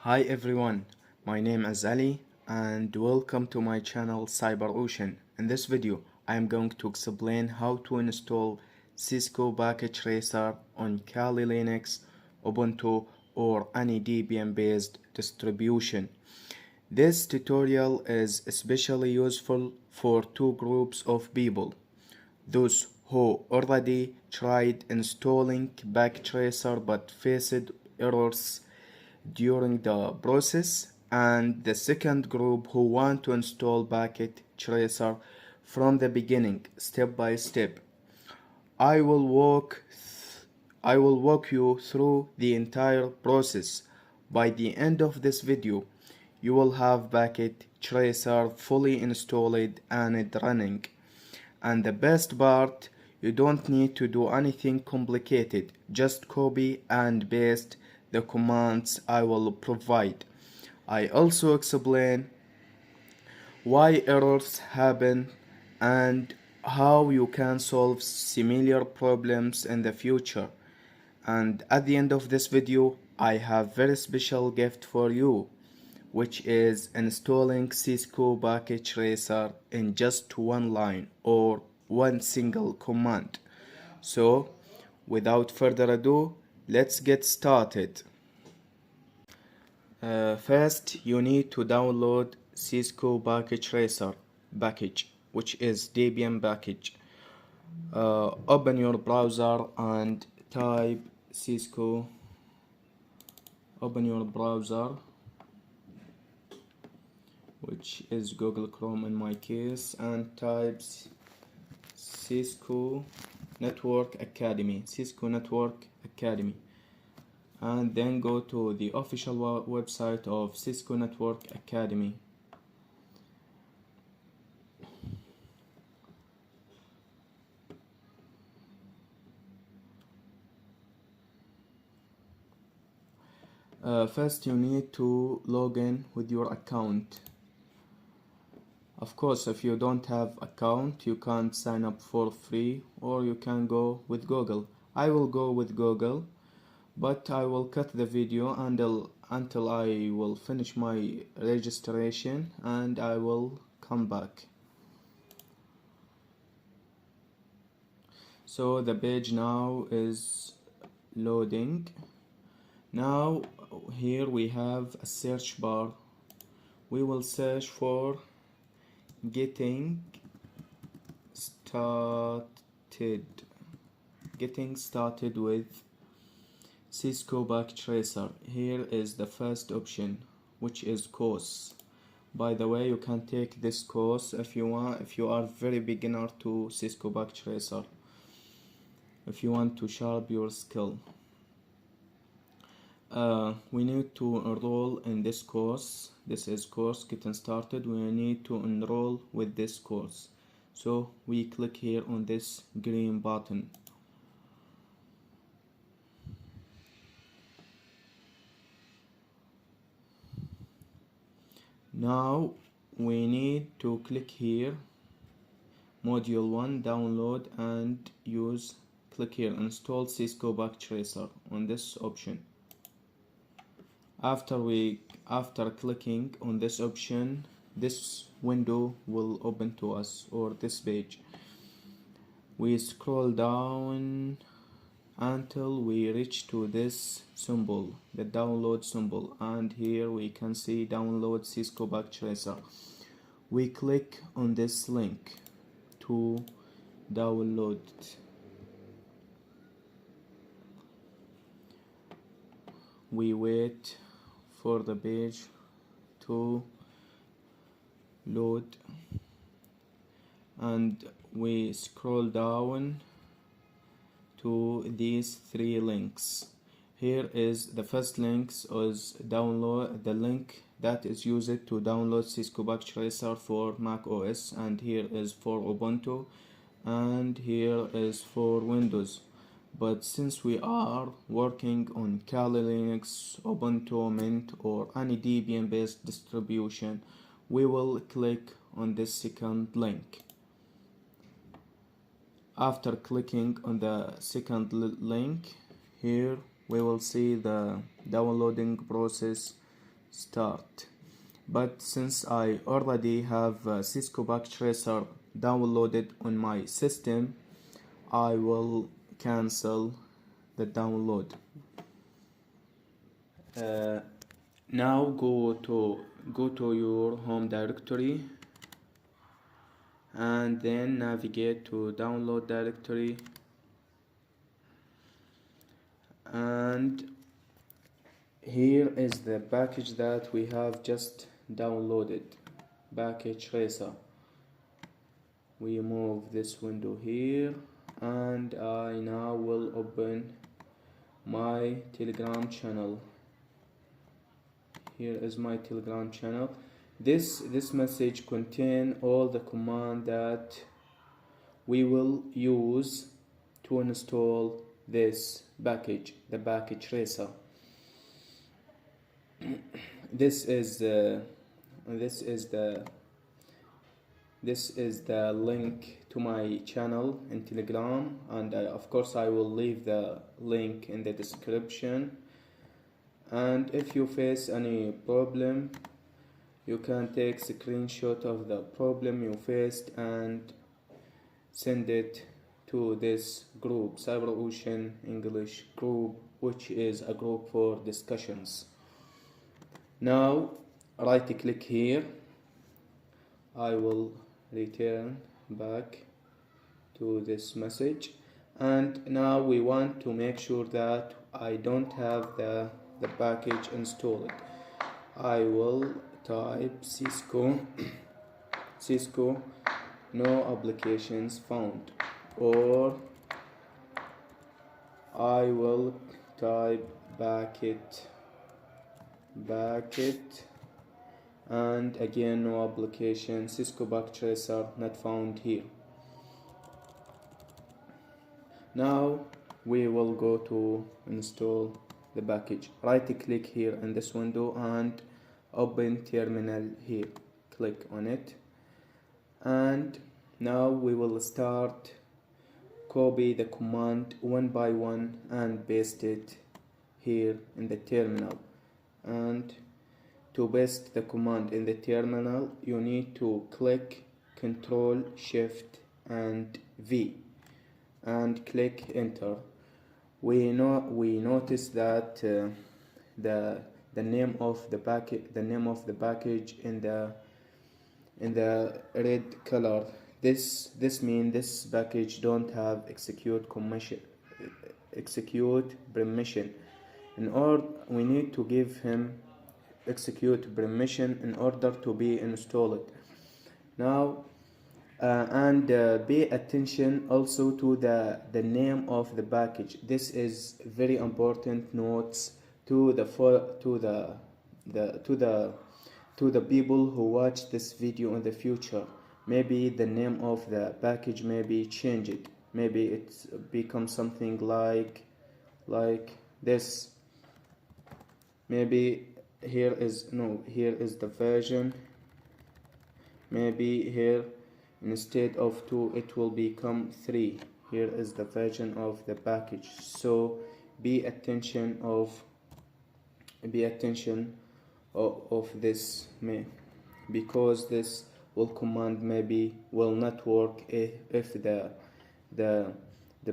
Hi everyone, my name is Ali and welcome to my channel Cyber Ocean. In this video, I am going to explain how to install Cisco Packet Tracer on Kali Linux, Ubuntu or any Debian based distribution. This tutorial is especially useful for two groups of people: those who already tried installing Packet Tracer but faced errors during the process, and the second group who want to install Packet Tracer from the beginning, step by step. I will walk you through the entire process. By the end of this video, you will have Packet Tracer fully installed and running. And the best part, you don't need to do anything complicated. Just copy and paste the commands I will provide. I also explain why errors happen and how you can solve similar problems in the future. And at the end of this video, I have very special gift for you, which is installing Cisco Packet Tracer in just one line or one single command. So, without further ado, let's get started. First, you need to download Cisco Packet Tracer package, which is Debian package. Open your browser and type Cisco. Open your browser, which is Google Chrome in my case, and type Cisco Network Academy, and then go to the official website of Cisco Network Academy. First, you need to log in with your account. Of course, if you don't have account, you can't sign up for free, or you can go with Google. I will go with Google, but I will cut the video until I will finish my registration and I will come back. So the page now is loading. Now here we have a search bar. We will search for getting started with Cisco Packet Tracer. Here is the first option, which is course. By the way, you can take this course if you want, if you are very beginner to Cisco Packet Tracer, if you want to sharpen your skill. We need to enroll in this course. This is course getting started. We need to enroll with this course, so we click here on this green button. Now we need to click here, module 1, download and use. Click here, install Cisco Packet Tracer on this option. After clicking on this option, this window will open to us, or this page. We scroll down until we reach to this symbol, the download symbol, and here we can see download Cisco Packet Tracer. We click on this link to download it. We wait for the page to load and we scroll down to these three links. Here is the first link, is download, the link that is used to download Cisco Packet Tracer for Mac OS, and here is for Ubuntu, and here is for Windows. But since we are working on Kali Linux, Ubuntu, Mint or any Debian based distribution, we will click on this second link. After clicking on the second link, here we will see the downloading process start. But since I already have Cisco Packet Tracer downloaded on my system, I will cancel the download. Now go to your home directory and then navigate to download directory, and here is the package that we have just downloaded, Packet Tracer. We move this window here, and I now will open my Telegram channel. Here is my Telegram channel. This message contains all the command that we will use to install this package, the Packet Tracer. This is the link to my channel in Telegram, and of course I will leave the link in the description. And if you face any problem, you can take a screenshot of the problem you faced and send it to this group, CyberOcean English group, which is a group for discussions. Now right click here. I will return back to this message, and now we want to make sure that I don't have the package installed. I will type Cisco no applications found, or I will type Packet, and again no application, Cisco Packet Tracer not found here. Now we will go to install the package. Right click here in this window and open terminal here. Click on it, and now we will start copy the command one by one and paste it here in the terminal. And to paste the command in the terminal, you need to click Ctrl Shift and V and click enter. We notice that the name of the package in the red color. This means this package don't have execute permission. We need to give him execute permission in order to be installed. Now and pay attention also to the name of the package. This is very important notes to the people who watch this video in the future. Maybe the name of the package may be changed. Maybe it's become something like this. Maybe here is the version. Maybe here instead of 2 it will become 3. Here is the version of the package. So be attention of this, because this command maybe will not work if the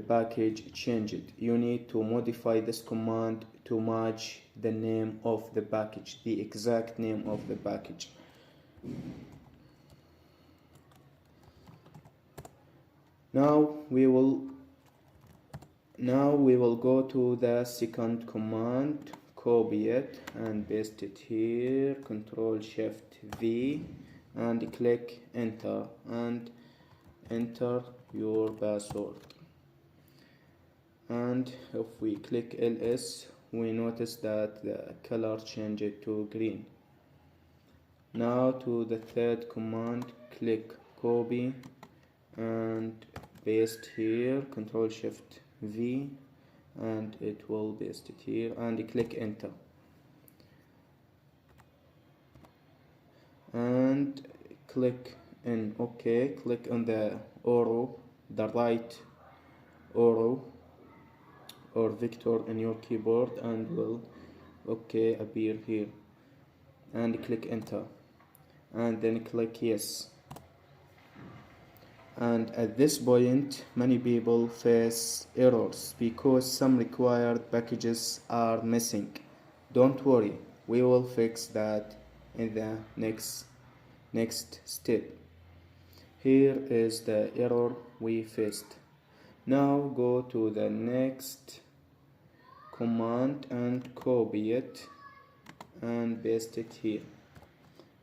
package changed. You need to modify this command to match the name of the package, the exact name of the package. Now we will go to the second command, copy it and paste it here, Ctrl Shift V, and click enter and enter your password. And if we click LS, we notice that the color changed to green. Now to the third command, click copy and paste here, Ctrl Shift V, and it will paste it here, and click enter. And click in OK. Click on the arrow, the right arrow or vector in your keyboard, and will OK appear here. and click enter, and then click yes. And at this point many people face errors because some required packages are missing. Don't worry, we will fix that in the next step. Here is the error we faced. Now go to the next command and copy it and paste it here.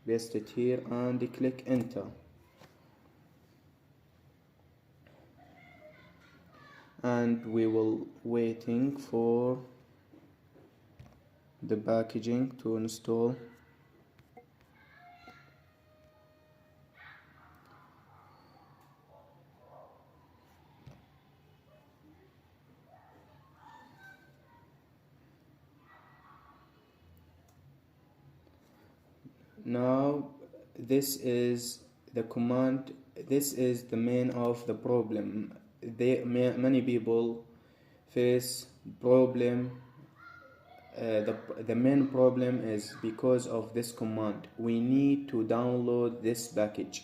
Paste it here and click enter. And we will waiting for the packaging to install. Now this is the command, this is the main of the problem. Many people face problem. The main problem is because of this command. We need to download this package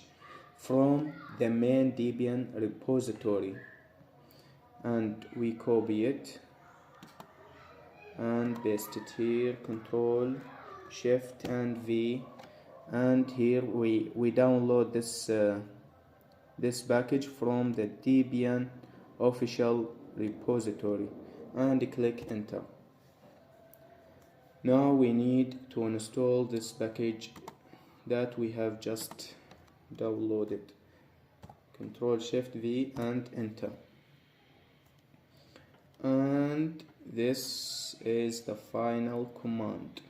from the main Debian repository, and we copy it and paste it here, Control Shift and V, and here we download this package from the Debian official repository and click enter. Now we need to install this package that we have just downloaded. Control Shift V and enter. And this is the final command.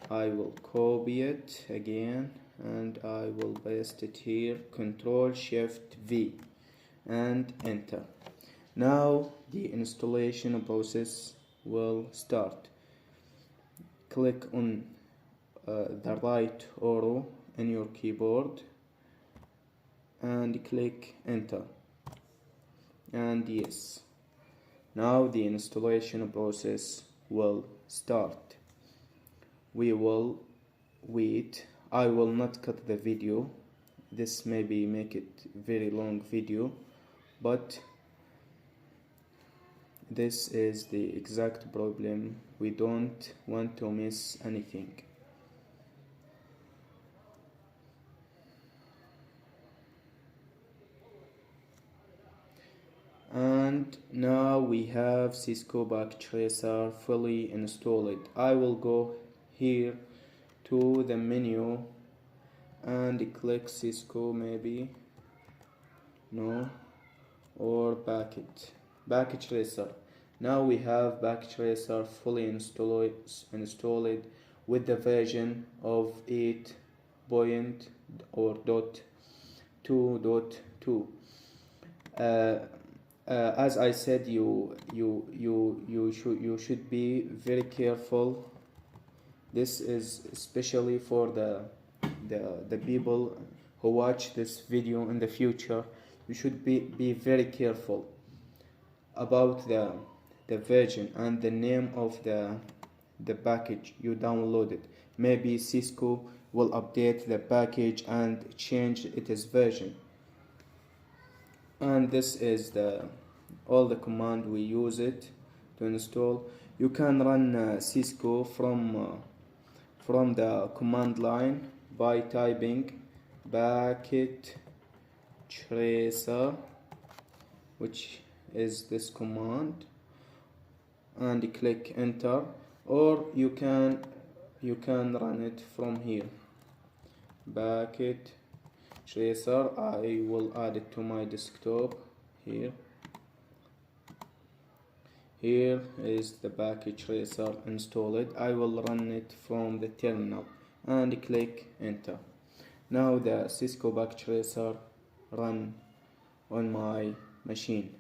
I will copy it again and I will paste it here, Control Shift V and enter. Now the installation process will start. Click on the right arrow in your keyboard and click enter and yes. Now the installation process will start. We will wait. I will not cut the video. This maybe make it very long video, but this is the exact problem. We don't want to miss anything. And now we have Cisco Packet Tracer fully installed. I will go here to the menu and click Cisco, maybe no, or Packet Tracer. Now we have Packet Tracer fully installed with the version of 8.2.2. As I said, you should be very careful. This is especially for the people who watch this video in the future. You should be very careful about the version and the name of the package you downloaded. Maybe Cisco will update the package and change its version. And this is all the command we use it to install. You can run Cisco from the command line by typing Packet Tracer, which is this command, and click enter, or you can run it from here. Packet Tracer. I will add it to my desktop here. Here is the Packet Tracer installed. I will run it from the terminal and click enter. Now the Cisco Packet Tracer run on my machine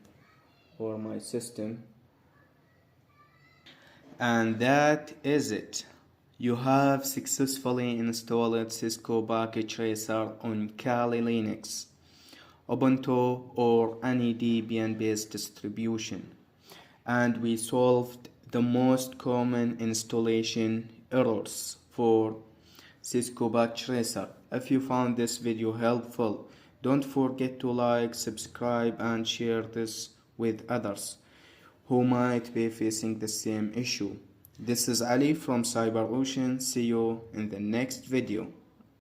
or my system. And that is it. You have successfully installed Cisco Packet Tracer on Kali Linux, Ubuntu, or any Debian-based distribution. And we solved the most common installation errors for Cisco Packet Tracer. If you found this video helpful, don't forget to like, subscribe, and share this with others who might be facing the same issue. This is Ali from CyberOcean. See you in the next video.